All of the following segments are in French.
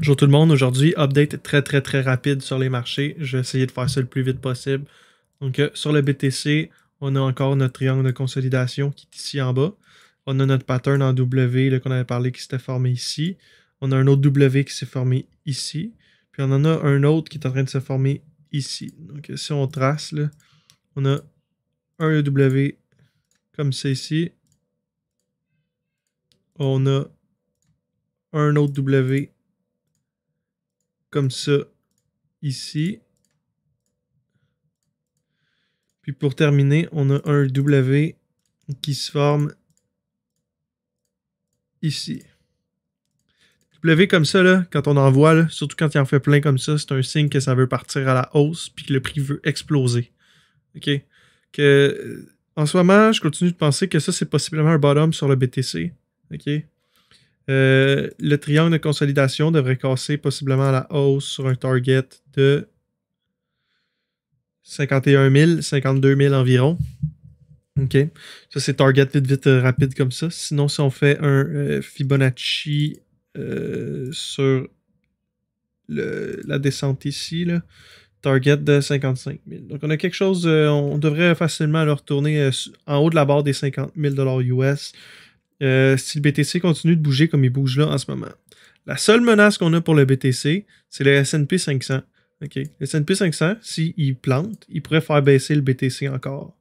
Bonjour tout le monde, aujourd'hui, update très rapide sur les marchés. Je vais essayer de faire ça le plus vite possible. Donc sur le BTC, on a encore notre triangle de consolidation qui est ici en bas. On a notre pattern en W qu'on avait parlé qui s'était formé ici. On a un autre W qui s'est formé ici. Puis on en a un autre qui est en train de se former ici. Donc si on trace, là, on a un W comme ça ici. On a un autre W comme ça ici. Puis pour terminer, on a un W qui se forme ici. W comme ça, là, quand on en voit, là, surtout quand il en fait plein comme ça, c'est un signe que ça veut partir à la hausse puis que le prix veut exploser. OK? En ce moment, je continue de penser que ça, c'est possiblement un bottom sur le BTC. OK? Le triangle de consolidation devrait casser possiblement à la hausse sur un target de 51 000, 52 000 environ. OK. Ça, c'est target vite, rapide comme ça. Sinon, si on fait un Fibonacci sur la descente ici, là, target de 55 000. Donc, on a quelque chose, on devrait facilement le retourner en haut de la barre des 50 000 US si le BTC continue de bouger comme il bouge là en ce moment. La seule menace qu'on a pour le BTC, c'est le S&P 500. OK. Le S&P 500, s'il plante, il pourrait faire baisser le BTC encore.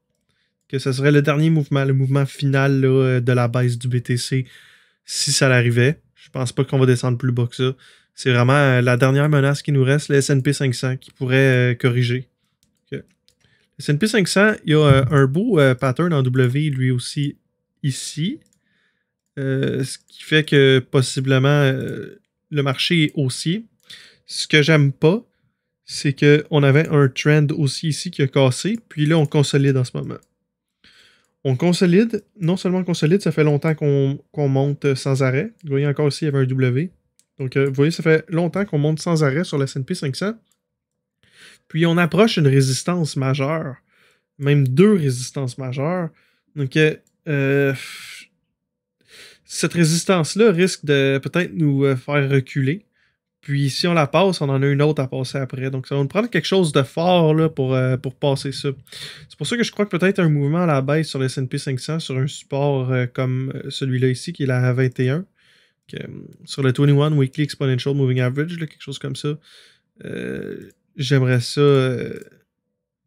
Que ce serait le dernier mouvement, le mouvement final là, de la baisse du BTC si ça l'arrivait. Je pense pas qu'on va descendre plus bas que ça. C'est vraiment la dernière menace qui nous reste, le S&P 500, qui pourrait corriger. Okay. Le S&P 500, il y a un beau pattern en W, lui aussi, ici. Ce qui fait que possiblement le marché est haussier. Ce que j'aime pas, c'est qu'on avait un trend aussi ici qui a cassé, puis là, on consolide en ce moment. On consolide, non seulement on consolide, ça fait longtemps qu'on monte sans arrêt. Vous voyez encore ici, il y avait un W. Donc, vous voyez, ça fait longtemps qu'on monte sans arrêt sur le S&P 500. Puis, on approche une résistance majeure. Même deux résistances majeures. Donc, cette résistance-là risque de peut-être nous faire reculer. Puis si on la passe, on en a une autre à passer après. Donc ça va nous prendre quelque chose de fort là, pour passer ça. C'est pour ça que je crois que peut-être un mouvement à la baisse sur le S&P 500 sur un support comme celui-là ici, qui est la 21, sur le 21 Weekly Exponential Moving Average, là, quelque chose comme ça. J'aimerais ça...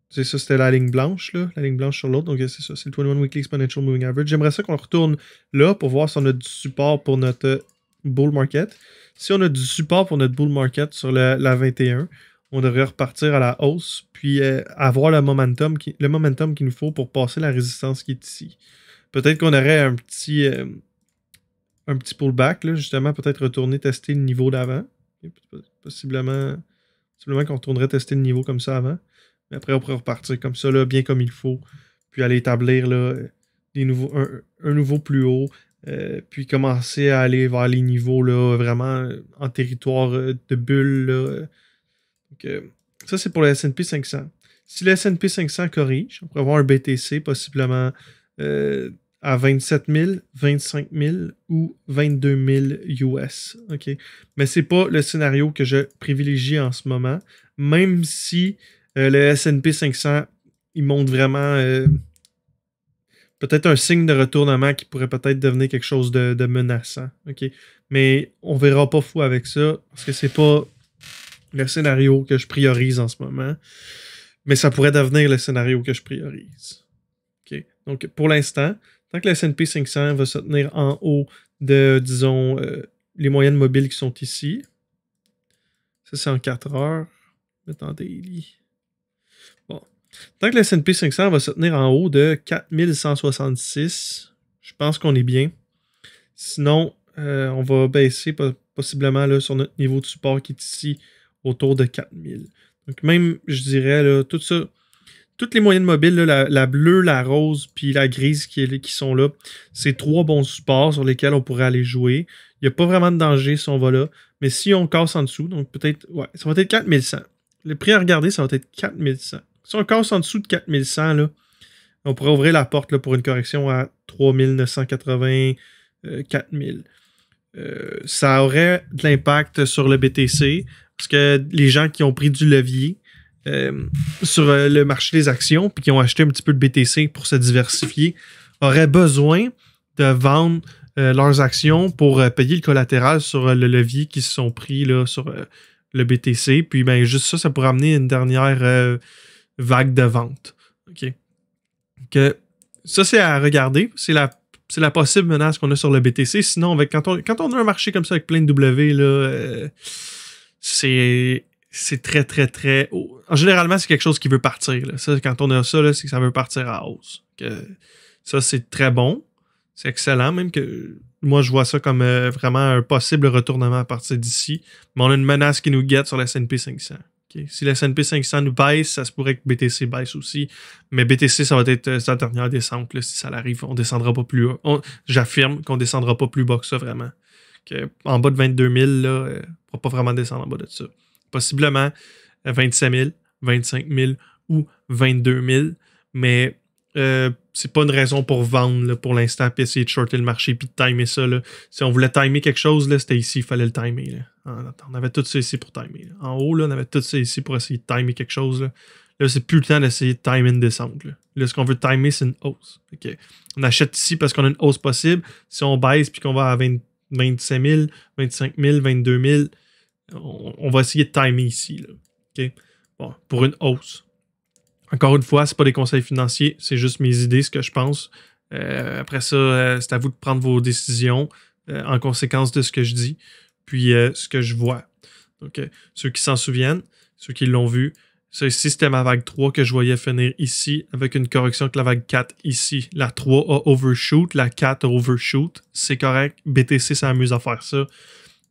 c'est ça, c'était la ligne blanche, là, la ligne blanche sur l'autre. Donc c'est ça, c'est le 21 Weekly Exponential Moving Average. J'aimerais ça qu'on retourne là pour voir si on a du support pour notre bull market. Si on a du support pour notre bull market sur la 21, on devrait repartir à la hausse, puis avoir le momentum qu'il nous faut pour passer la résistance qui est ici. Peut-être qu'on aurait un petit pullback, là, justement, peut-être retourner tester le niveau d'avant. Possiblement qu'on retournerait tester le niveau comme ça avant. Mais après, on pourrait repartir comme ça, là, bien comme il faut, puis aller établir là, un nouveau plus haut. Puis commencer à aller vers les niveaux là, vraiment en territoire de bulle. Là. Donc, ça, c'est pour le S&P 500. Si le S&P 500 corrige, on pourrait avoir un BTC possiblement à 27 000, 25 000 ou 22 000 US. Okay? Mais ce n'est pas le scénario que je privilégie en ce moment, même si le S&P 500 il monte vraiment... peut-être un signe de retournement qui pourrait peut-être devenir quelque chose de menaçant. Okay? Mais on verra pas fou avec ça, parce que c'est pas le scénario que je priorise en ce moment. Mais ça pourrait devenir le scénario que je priorise. Okay? Donc, pour l'instant, tant que le S&P 500 va se tenir en haut de, disons, les moyennes mobiles qui sont ici. Ça, c'est en 4 heures. Mettre en daily. Bon. Tant que le S&P 500 va se tenir en haut de 4166, je pense qu'on est bien. Sinon, on va baisser possiblement là, sur notre niveau de support qui est ici autour de 4000. Donc même, je dirais, là, tout ça, toutes les moyennes mobiles, là, la bleue, la rose puis la grise qui sont là, c'est 3 bons supports sur lesquels on pourrait aller jouer. Il n'y a pas vraiment de danger si on va là. Mais si on casse en dessous, donc peut-être, ouais, ça va être 4100. Le prix à regarder, ça va être 4100. Si on casse en dessous de 4100, là, on pourrait ouvrir la porte là, pour une correction à 3980, 4000. ça aurait de l'impact sur le BTC parce que les gens qui ont pris du levier sur le marché des actions puis qui ont acheté un petit peu de BTC pour se diversifier auraient besoin de vendre leurs actions pour payer le collatéral sur le levier qui se sont pris là, sur le BTC. Puis ben, juste ça pourrait amener une dernière vague de vente. OK. Que ça, c'est à regarder. C'est la possible menace qu'on a sur le BTC. Sinon, quand on a un marché comme ça avec plein de W, là, c'est très, très, très haut. Généralement, c'est quelque chose qui veut partir. Là. Ça, quand on a ça, c'est que ça veut partir à hausse. Ça, c'est très bon. C'est excellent. Même que moi, je vois ça comme vraiment un possible retournement à partir d'ici. Mais on a une menace qui nous guette sur la S&P 500. Okay. Si la S&P 500 nous baisse, ça se pourrait que BTC baisse aussi. Mais BTC, ça va être sa dernière descente. Là, si ça arrive, on ne descendra pas plus haut. J'affirme qu'on ne descendra pas plus bas que ça, vraiment. En bas de 22 000, là, on ne va pas vraiment descendre en bas de ça. Possiblement 27 000, 25 000 ou 22 000. Mais c'est pas une raison pour vendre là, pour l'instant puis essayer de shorter le marché puis de timer ça. Là. Si on voulait timer quelque chose, là, c'était ici, il fallait le timer. Là. On avait tout ça ici pour timer. Là. En haut, là, on avait tout ça ici pour essayer de timer quelque chose. Là, c'est plus le temps d'essayer de timer une descente. Là, ce qu'on veut timer, c'est une hausse. Okay. On achète ici parce qu'on a une hausse possible. Si on baisse puis qu'on va à 27 000, 25 000, 22 000, on va essayer de timer ici. Là. Okay. Bon, pour une hausse. Encore une fois, c'est pas des conseils financiers, c'est juste mes idées, ce que je pense. Après ça, c'est à vous de prendre vos décisions en conséquence de ce que je dis, puis ce que je vois. Donc, ceux qui s'en souviennent, ceux qui l'ont vu, ça ici, c'était ma vague 3 que je voyais finir ici, avec une correction avec la vague 4 ici. La 3 a overshoot, la 4 a overshoot, c'est correct. BTC s'amuse à faire ça.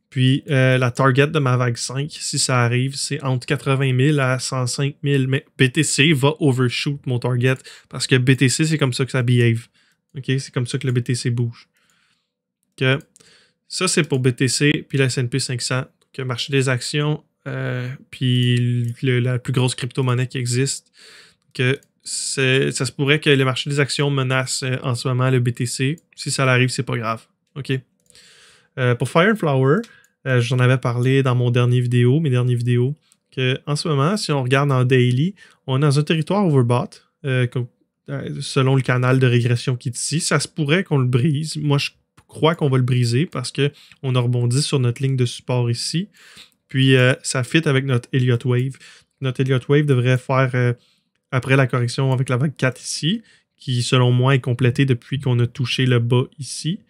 Puis la target de ma vague 5, si ça arrive, c'est entre 80 000 à 105 000. Mais BTC va overshoot mon target parce que BTC, c'est comme ça que ça behave. Okay? C'est comme ça que le BTC bouge. Okay? Ça, c'est pour BTC, puis la S&P 500, le marché des actions, puis la plus grosse crypto-monnaie qui existe. Que ça se pourrait que le marché des actions menace en ce moment le BTC. Si ça arrive, c'est pas grave. OK? Pour Fire and Flower, j'en avais parlé dans mes dernières vidéos, qu'en ce moment, si on regarde en daily, on est dans un territoire overbought, selon le canal de régression qui est ici. Ça se pourrait qu'on le brise. Moi, je crois qu'on va le briser parce qu'on a rebondi sur notre ligne de support ici. Puis, ça fit avec notre Elliott Wave. Notre Elliott Wave devrait faire, après la correction avec la vague 4 ici, qui, selon moi, est complétée depuis qu'on a touché le bas ici.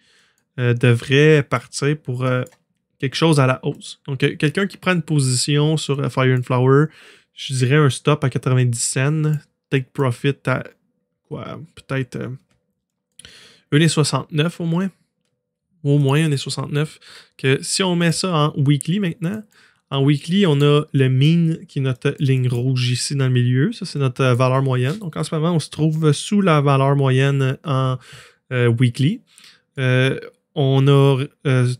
Devrait partir pour quelque chose à la hausse. Donc, quelqu'un qui prend une position sur Fire and Flower, je dirais un stop à 90 cents, take profit à quoi, peut-être 1,69 au moins. Au moins 1,69. Que si on met ça en weekly maintenant, en weekly, on a le mean qui est notre ligne rouge ici dans le milieu. Ça, c'est notre valeur moyenne. Donc, en ce moment, on se trouve sous la valeur moyenne en weekly. On a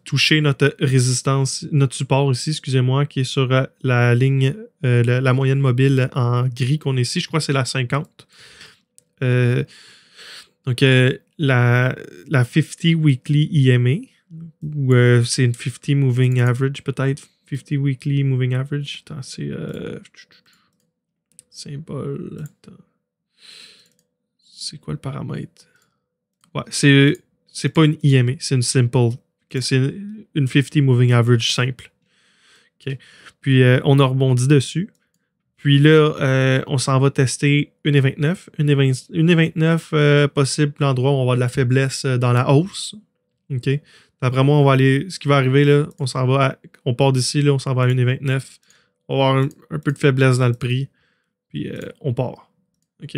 touché notre résistance, notre support ici, excusez-moi, qui est sur la ligne, la moyenne mobile en gris qu'on a ici. Je crois que c'est la 50. Donc, la 50 weekly EMA, ou c'est une 50 moving average, peut-être. 50 weekly moving average. Attends, c'est symbole. Attends. C'est quoi le paramètre? Ouais, c'est pas une EMA, c'est une simple. C'est une 50 moving average simple. Okay. Puis on a rebondi dessus. Puis là, on s'en va tester 1,29. 1,29 possible l'endroit où on va avoir de la faiblesse dans la hausse. OK. D'après moi, on va aller. Ce qui va arriver là, on part d'ici, là, on s'en va à 1,29. On va avoir un peu de faiblesse dans le prix. Puis on part. OK.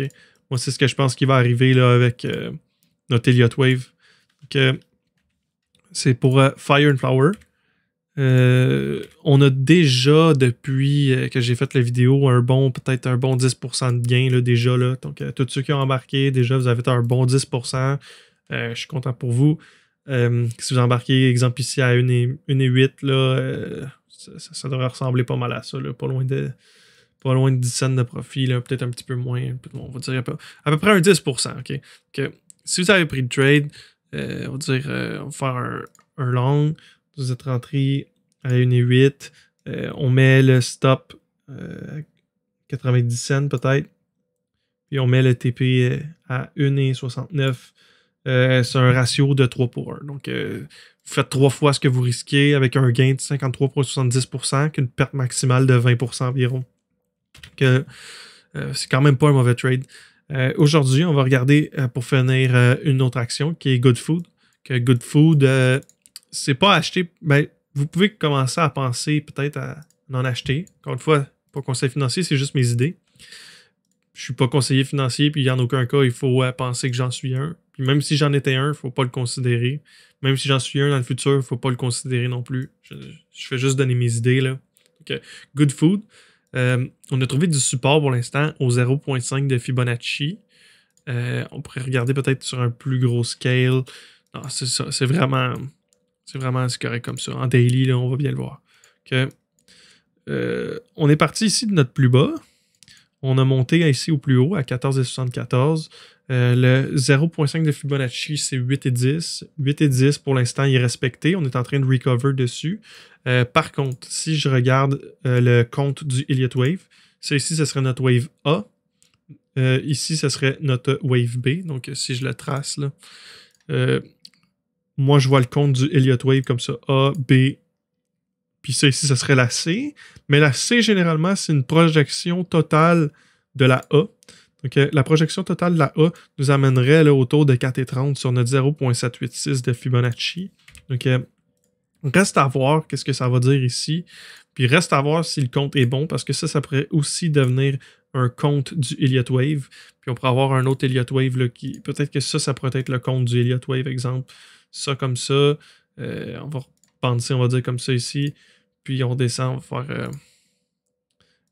Moi, c'est ce que je pense qui va arriver là avec notre Elliott Wave. Donc, c'est pour Fire and Flower. On a déjà, depuis que j'ai fait la vidéo, peut-être un bon 10% de gain là, déjà. Là. Donc, tous ceux qui ont embarqué, déjà, vous avez un bon 10%. Je suis content pour vous. Si vous embarquez, exemple ici, à 1,8, là, ça devrait ressembler pas mal à ça. Là, pas loin de 10 cents de profit, peut-être un petit peu moins. On va dire à peu près un 10%. Okay? Si vous avez pris le trade, on va dire, on va faire un long. Vous êtes rentré à 1,8. On met le stop à 90 cents peut-être. Puis on met le TP à 1,69. C'est un ratio de 3 pour 1. Donc, vous faites 3 fois ce que vous risquez avec un gain de 53,70%, qu'une perte maximale de 20% environ. C'est quand même pas un mauvais trade. Aujourd'hui, on va regarder pour finir une autre action qui est Good Food. Que Good Food, c'est pas acheter. Ben, vous pouvez commencer à penser peut-être à en acheter. Encore une fois, pas conseil financier, c'est juste mes idées. Je suis pas conseiller financier, puis en aucun cas, il faut penser que j'en suis un. Puis même si j'en étais un, il faut pas le considérer. Même si j'en suis un dans le futur, il faut pas le considérer non plus. Je fais juste donner mes idées, là. Donc, Good Food. On a trouvé du support pour l'instant au 0.5 de Fibonacci. On pourrait regarder peut-être sur un plus gros scale. Non, c'est ça. C'est vraiment correct comme ça. En daily, là, on va bien le voir. On est parti ici de notre plus bas. On a monté ici au plus haut à 14,74. Le 0.5 de Fibonacci, c'est 8,10. 8,10 pour l'instant, il est respecté. On est en train de recover dessus. Par contre, si je regarde le compte du Elliott Wave, ça ici, ce serait notre Wave A. Ici, ce serait notre Wave B. Donc, si je le trace, là, moi, je vois le compte du Elliott Wave comme ça. A, B, puis ça ici, ce serait la C. Mais la C, généralement, c'est une projection totale de la A. Donc, la projection totale de la A nous amènerait là, autour de 4,30 sur notre 0.786 de Fibonacci. Donc, reste à voir qu'est-ce que ça va dire ici. Puis reste à voir si le compte est bon, parce que ça pourrait aussi devenir un compte du Elliott Wave. Puis on pourrait avoir un autre Elliott Wave là, qui. Peut-être que ça pourrait être le compte du Elliott Wave, exemple. Ça comme ça. On va penser, on va dire comme ça ici. Puis on descend, on va faire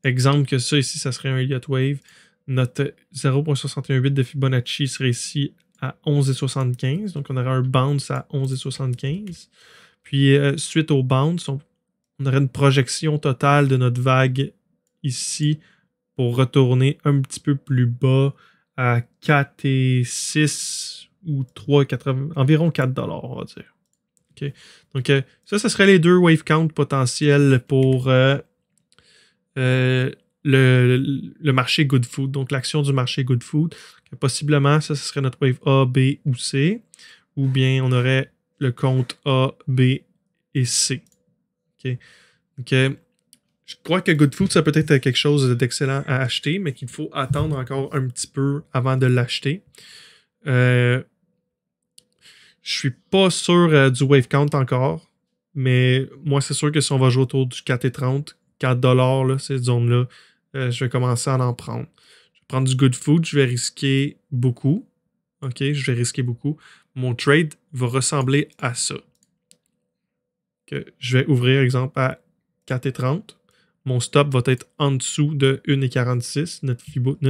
exemple que ça ici, ça serait un Elliott Wave. Notre 0.618 de Fibonacci serait ici à 11,75. Donc on aurait un bounce à 11,75. Puis suite au bounce, on aurait une projection totale de notre vague ici pour retourner un petit peu plus bas à 4,6 ou 3,80, environ 4$, on va dire. Okay. Donc, ça serait les deux wave counts potentiels pour le marché Good Food. Donc, l'action du marché Good Food. Possiblement, ça, ce serait notre wave A, B ou C. Ou bien, on aurait le compte A, B et C. Okay. Donc, je crois que Good Food, ça peut être quelque chose d'excellent à acheter, mais qu'il faut attendre encore un petit peu avant de l'acheter. Je suis pas sûr du wave count encore, mais moi, c'est sûr que si on va jouer autour du 4,30, 4$, là, cette zone-là, je vais commencer à en prendre. Je vais prendre du Good Food, je vais risquer beaucoup. OK, je vais risquer beaucoup. Mon trade va ressembler à ça. Que je vais ouvrir, exemple, à 4,30. Mon stop va être en dessous de 1,46, notre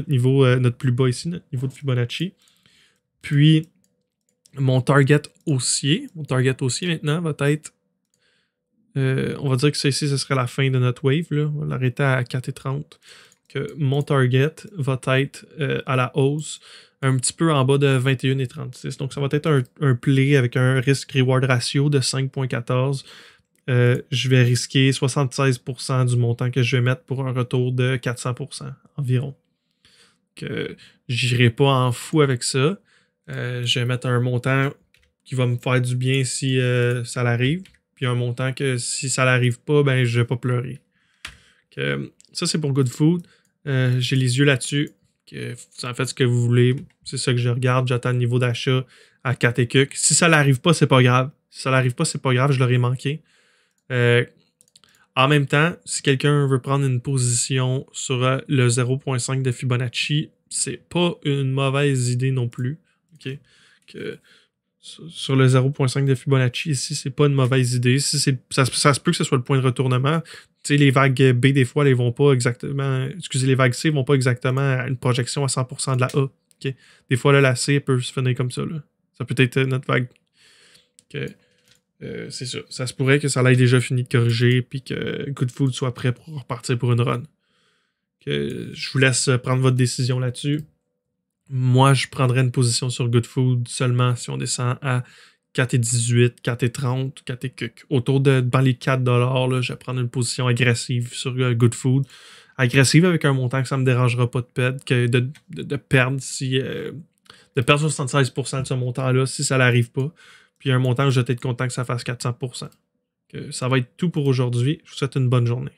niveau, notre plus bas ici, notre niveau de Fibonacci. Puis, mon target haussier maintenant va être, on va dire que ça ici, ce serait la fin de notre wave. Là. On va l'arrêter à 4,30. Que mon target va être à la hausse, un petit peu en bas de 21,36. Donc, ça va être un play avec un risk-reward ratio de 5,14. Je vais risquer 76% du montant que je vais mettre pour un retour de 400% environ. Je n'irai pas en fou avec ça. Je vais mettre un montant qui va me faire du bien si ça l'arrive. Puis un montant que si ça l'arrive pas, ben je vais pas pleurer. Ça, c'est pour Good Food. J'ai les yeux là-dessus. Vous en faites ce que vous voulez. C'est ça que je regarde. J'attends le niveau d'achat à 4 et quelques. Si ça l'arrive pas, c'est pas grave. Si ça l'arrive pas, c'est pas grave. Je l'aurais manqué. En même temps, si quelqu'un veut prendre une position sur le 0.5 de Fibonacci, c'est pas une mauvaise idée non plus. Okay? Sur le 0.5 de Fibonacci, ici, c'est pas une mauvaise idée. Ça se peut que ce soit le point de retournement. Tu sais, les vagues B, des fois, elles vont pas exactement. Excusez, les vagues C vont pas exactement à une projection à 100% de la A. Okay? Des fois, là, la C peut se finir comme ça. Là. Ça peut être notre vague. C'est ça. Ça se pourrait que ça l'ait déjà fini de corriger puis que Good Food soit prêt pour repartir pour une run. Je vous laisse prendre votre décision là-dessus. Moi, je prendrais une position sur Good Food seulement si on descend à 4,18, 4,30, 4 autour de dans les 4 là, je vais prendre une position agressive sur Good Food. Agressive avec un montant que ça me dérangera pas de perdre si de perdre 76% de ce montant-là si ça n'arrive pas. Puis un montant que je vais être content que ça fasse 400%. Ça va être tout pour aujourd'hui. Je vous souhaite une bonne journée.